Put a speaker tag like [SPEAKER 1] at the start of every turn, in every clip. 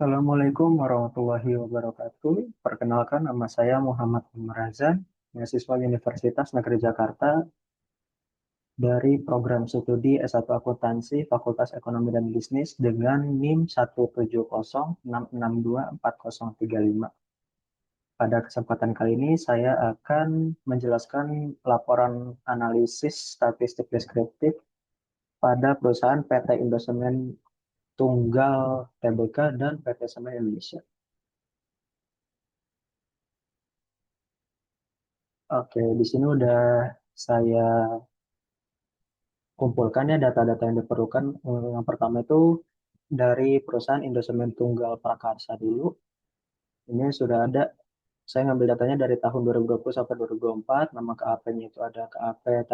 [SPEAKER 1] Assalamualaikum warahmatullahi wabarakatuh. Perkenalkan, nama saya Muhammad Razan, mahasiswa Universitas Negeri Jakarta dari program studi S1 Akuntansi Fakultas Ekonomi dan Bisnis dengan NIM 17066624035. Pada kesempatan kali ini saya akan menjelaskan laporan analisis statistik deskriptif pada perusahaan PT Indosemen Tunggal Tbk dan PT Semen Indonesia. Oke, di sini udah saya kumpulkan ya data-data yang diperlukan. Yang pertama itu dari perusahaan Indosemen Tunggal Prakarsa dulu. Ini sudah ada, saya ngambil datanya dari tahun 2020 sampai 2024. Nama KAP-nya itu ada KAP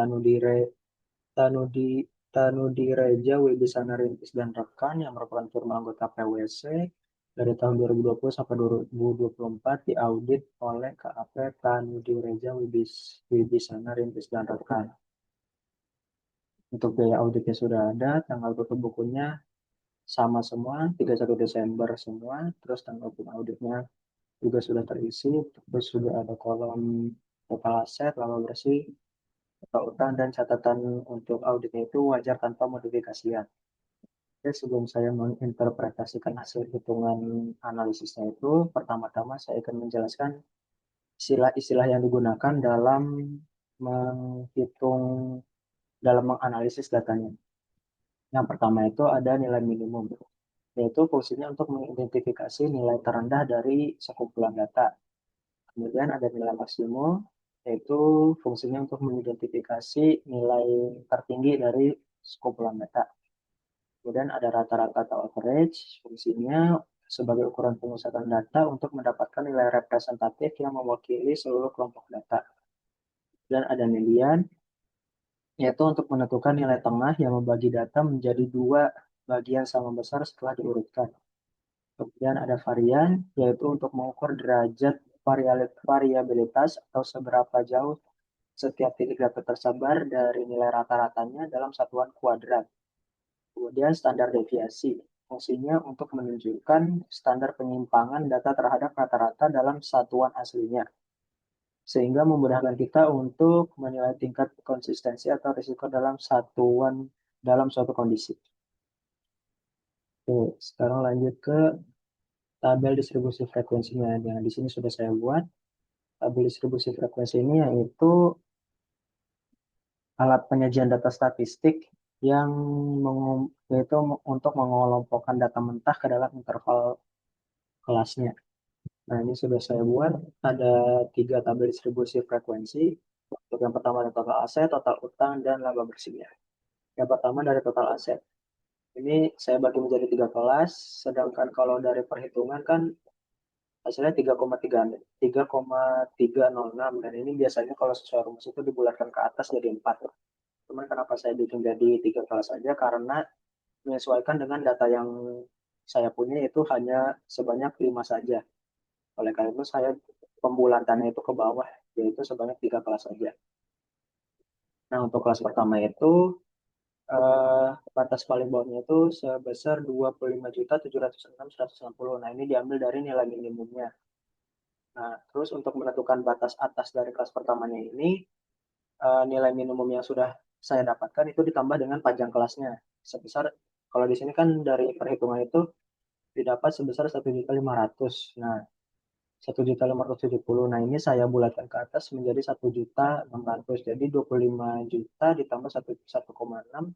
[SPEAKER 1] Tanudi, Tanudireja Wibisana Rintis dan Rekan yang merupakan firma anggota PwC. Dari tahun 2020 sampai 2024 diaudit oleh KAP Tanudireja Wibisana Rintis dan Rekan. Untuk biaya auditnya sudah ada, tanggal tutup bukunya sama semua, 31 Desember semua, terus tanggal tutup auditnya juga sudah terisi, terus sudah ada kolom total aset, laba bersih, total utang, dan catatan untuk auditnya itu wajar tanpa modifikasian. Oke, sebelum saya menginterpretasikan hasil hitungan analisisnya itu, pertama-tama saya akan menjelaskan istilah-istilah yang digunakan menghitung, dalam menganalisis datanya. Yang pertama itu ada nilai minimum, yaitu fungsinya untuk mengidentifikasi nilai terendah dari sekumpulan data. Kemudian ada nilai maksimum, yaitu fungsinya untuk mengidentifikasi nilai tertinggi dari sekumpulan data. Kemudian ada rata-rata atau average, fungsinya sebagai ukuran pemusatan data untuk mendapatkan nilai representatif yang mewakili seluruh kelompok data. Dan ada median, yaitu untuk menentukan nilai tengah yang membagi data menjadi dua bagian sama besar setelah diurutkan. Kemudian ada varian, yaitu untuk mengukur derajat variabilitas atau seberapa jauh setiap titik data tersebar dari nilai rata-ratanya dalam satuan kuadrat. Kemudian standar deviasi, fungsinya untuk menunjukkan standar penyimpangan data terhadap rata-rata dalam satuan aslinya, sehingga memudahkan kita untuk menilai tingkat konsistensi atau risiko dalam suatu kondisi. Oke, sekarang lanjut ke tabel distribusi frekuensinya. Nah, di sini sudah saya buat. Tabel distribusi frekuensi ini yaitu alat penyajian data statistik yang yaitu untuk mengelompokkan data mentah ke dalam interval kelasnya. Nah, ini sudah saya buat. Ada tiga tabel distribusi frekuensi. Untuk yang pertama ada total aset, total utang, dan laba bersihnya. Yang pertama dari total aset. Ini saya bagi menjadi tiga kelas, sedangkan kalau dari perhitungan kan hasilnya 3,306, dan ini biasanya kalau sesuai rumus itu dibulatkan ke atas jadi 4. Cuman kenapa saya bikin jadi tiga kelas saja, karena menyesuaikan dengan data yang saya punya itu hanya sebanyak 5 saja. Oleh karena itu saya pembulatannya itu ke bawah, yaitu sebanyak tiga kelas saja. Nah, untuk kelas pertama itu batas paling bawahnya itu sebesar 25.706.160. Nah, ini diambil dari nilai minimumnya. Nah, terus untuk menentukan batas atas dari kelas pertamanya ini, nilai minimum yang sudah saya dapatkan itu ditambah dengan panjang kelasnya. Sebesar, kalau di sini kan dari perhitungan itu didapat sebesar 1.500.000. Nah, 1.570.000. Nah, ini saya bulatkan ke atas menjadi 1.600.000. Jadi 25 juta ditambah 1,6,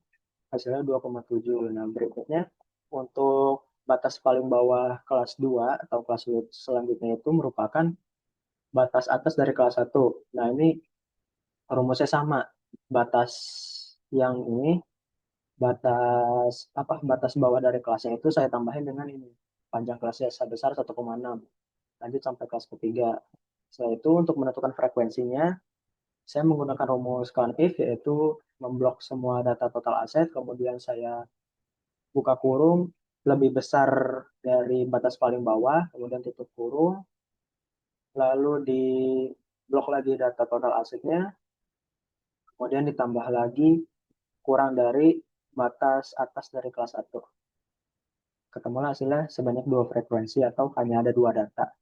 [SPEAKER 1] hasilnya 2,7. Nah, berikutnya untuk batas paling bawah kelas 2 atau kelas selanjutnya itu merupakan batas atas dari kelas satu. Nah, ini rumusnya sama. Batas yang ini, batas bawah dari kelasnya itu saya tambahin dengan ini. Panjang kelasnya sebesar 1,6. Lanjut sampai kelas ketiga. Setelah itu untuk menentukan frekuensinya, saya menggunakan rumus kuantif, yaitu memblok semua data total aset, kemudian saya buka kurung lebih besar dari batas paling bawah, kemudian tutup kurung, lalu di blok lagi data total asetnya, kemudian ditambah lagi kurang dari batas atas dari kelas satu. ketemulah hasilnya sebanyak dua frekuensi atau hanya ada dua data.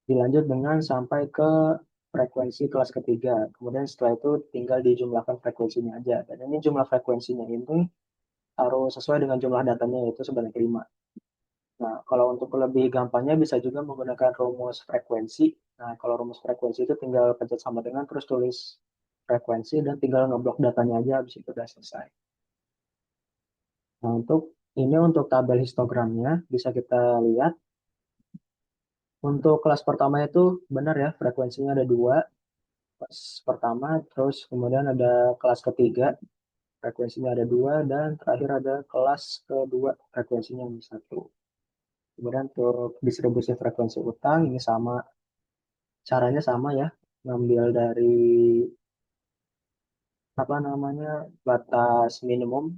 [SPEAKER 1] Dilanjut dengan sampai ke frekuensi kelas ketiga. Kemudian setelah itu tinggal dijumlahkan frekuensinya aja. Dan ini jumlah frekuensinya ini harus sesuai dengan jumlah datanya yaitu sebanyak 5. Nah, kalau untuk lebih gampangnya bisa juga menggunakan rumus frekuensi. Nah, kalau rumus frekuensi itu tinggal pencet sama dengan terus tulis frekuensi dan tinggal ngeblok datanya aja habis itu udah selesai. Nah, untuk tabel histogramnya bisa kita lihat. Untuk kelas pertama itu benar ya, frekuensinya ada dua. Kelas pertama, terus kemudian ada kelas ketiga, frekuensinya ada dua, dan terakhir ada kelas kedua, frekuensinya ada satu. Kemudian untuk distribusi frekuensi utang ini sama, caranya sama ya, ngambil dari apa namanya batas minimum.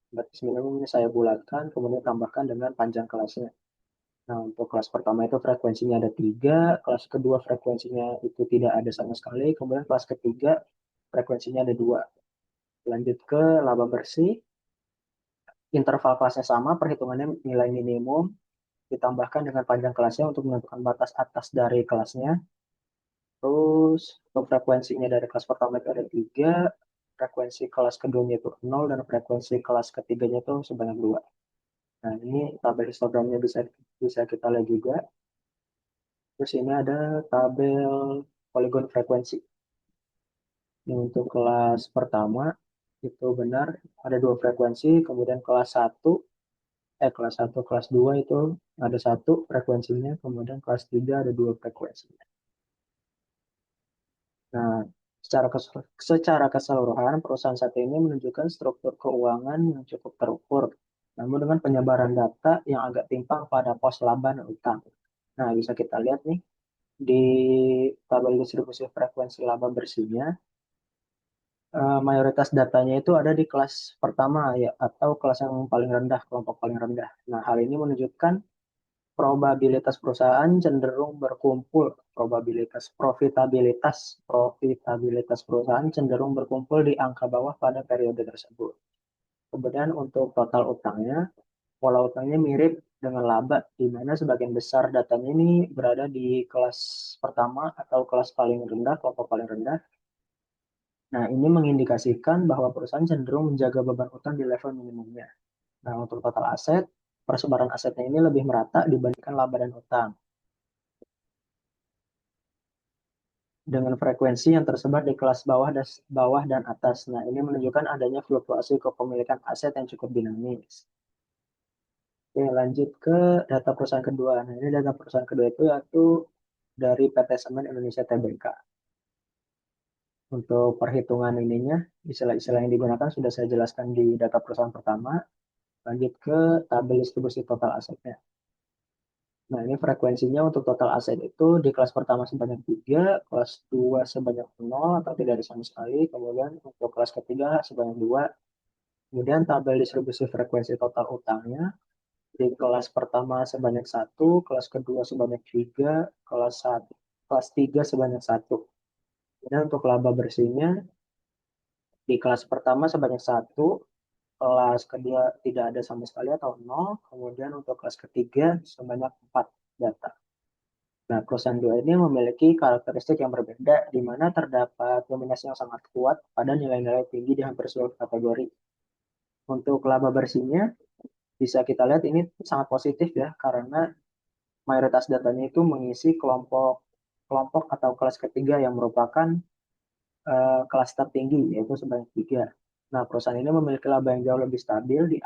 [SPEAKER 1] Batas minimum ini saya bulatkan, kemudian tambahkan dengan panjang kelasnya. Nah, untuk kelas pertama itu frekuensinya ada tiga, kelas kedua frekuensinya itu tidak ada sama sekali, kemudian kelas ketiga frekuensinya ada dua. Lanjut ke laba bersih, interval kelasnya sama, perhitungannya nilai minimum, ditambahkan dengan panjang kelasnya untuk menentukan batas atas dari kelasnya. Terus untuk frekuensinya dari kelas pertama itu ada tiga, frekuensi kelas keduanya itu nol, dan frekuensi kelas ketiganya itu sebanyak dua. Nah, ini tabel histogramnya bisa bisa kita lihat juga. Terus ini ada tabel poligon frekuensi. Ini untuk kelas pertama itu benar ada dua frekuensi, kemudian kelas satu, kelas 2 itu ada satu frekuensinya, kemudian kelas 3 ada dua frekuensinya. Nah, secara keseluruhan perusahaan satu ini menunjukkan struktur keuangan yang cukup terukur, namun dengan penyebaran data yang agak timpang pada pos laba dan utang. Nah, bisa kita lihat nih di tabel distribusi frekuensi laba bersihnya, mayoritas datanya itu ada di kelas pertama ya atau kelas yang paling rendah, kelompok paling rendah. Nah, hal ini menunjukkan probabilitas perusahaan cenderung berkumpul, profitabilitas perusahaan cenderung berkumpul di angka bawah pada periode tersebut. Kemudian untuk total utangnya, pola utangnya mirip dengan laba, di mana sebagian besar datanya ini berada di kelas pertama atau kelas paling rendah, kelompok paling rendah. Nah, ini mengindikasikan bahwa perusahaan cenderung menjaga beban utang di level minimumnya. Nah, untuk total aset, persebaran asetnya ini lebih merata dibandingkan laba dan utang, dengan frekuensi yang tersebar di kelas bawah dan atas. Nah, ini menunjukkan adanya fluktuasi kepemilikan aset yang cukup dinamis. Oke, lanjut ke data perusahaan kedua. Nah, ini data perusahaan kedua itu yaitu dari PT Semen Indonesia Tbk. Untuk perhitungan ininya, istilah-istilah yang digunakan sudah saya jelaskan di data perusahaan pertama. Lanjut ke tabel distribusi total asetnya. Nah, ini frekuensinya untuk total aset itu di kelas pertama sebanyak 3, kelas 2 sebanyak 0 atau tidak ada sama sekali, kemudian untuk kelas ketiga sebanyak 2, kemudian tabel distribusi frekuensi total utangnya di kelas pertama sebanyak 1, kelas kedua sebanyak 3, kelas 3 sebanyak 1. Kemudian untuk laba bersihnya di kelas pertama sebanyak 1, kelas kedua tidak ada sama sekali atau 0, kemudian untuk kelas ketiga sebanyak 4 data. Nah, perusahaan dua ini memiliki karakteristik yang berbeda, di mana terdapat dominasi yang sangat kuat pada nilai-nilai tinggi di hampir seluruh kategori. Untuk laba bersihnya, bisa kita lihat ini sangat positif ya, karena mayoritas datanya itu mengisi kelompok kelompok atau kelas ketiga yang merupakan kelas tertinggi, yaitu sebanyak 3. Nah, perusahaan ini memiliki laba yang jauh lebih stabil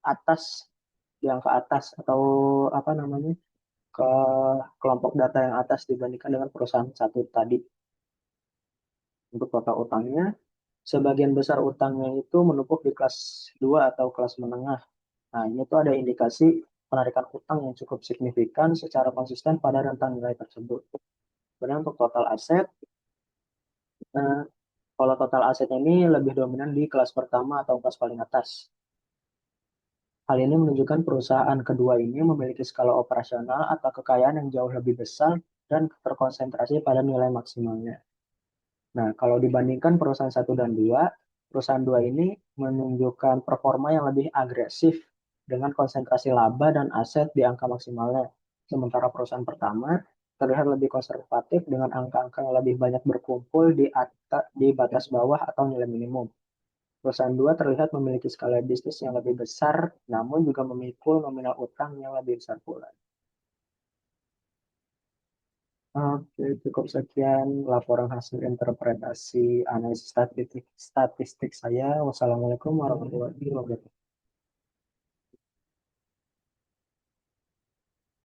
[SPEAKER 1] atas, di angka atas atau apa namanya, ke kelompok data yang atas dibandingkan dengan perusahaan satu tadi. Untuk total utangnya, sebagian besar utangnya itu menumpuk di kelas 2 atau kelas menengah. Nah, ini tuh ada indikasi penarikan utang yang cukup signifikan secara konsisten pada rentang nilai tersebut. Kemudian untuk total aset, eh, kalau total asetnya ini lebih dominan di kelas pertama atau kelas paling atas. Hal ini menunjukkan perusahaan kedua ini memiliki skala operasional atau kekayaan yang jauh lebih besar dan terkonsentrasi pada nilai maksimalnya. Nah, kalau dibandingkan perusahaan satu dan 2, Perusahaan dua ini menunjukkan performa yang lebih agresif dengan konsentrasi laba dan aset di angka maksimalnya. Sementara perusahaan pertama terlihat lebih konservatif dengan angka-angka yang lebih banyak berkumpul di batas bawah atau nilai minimum. Perusahaan dua terlihat memiliki skala bisnis yang lebih besar, namun juga memikul nominal utang yang lebih besar pula. Oke, cukup sekian laporan hasil interpretasi analisis statistik saya. Wassalamualaikum warahmatullahi wabarakatuh.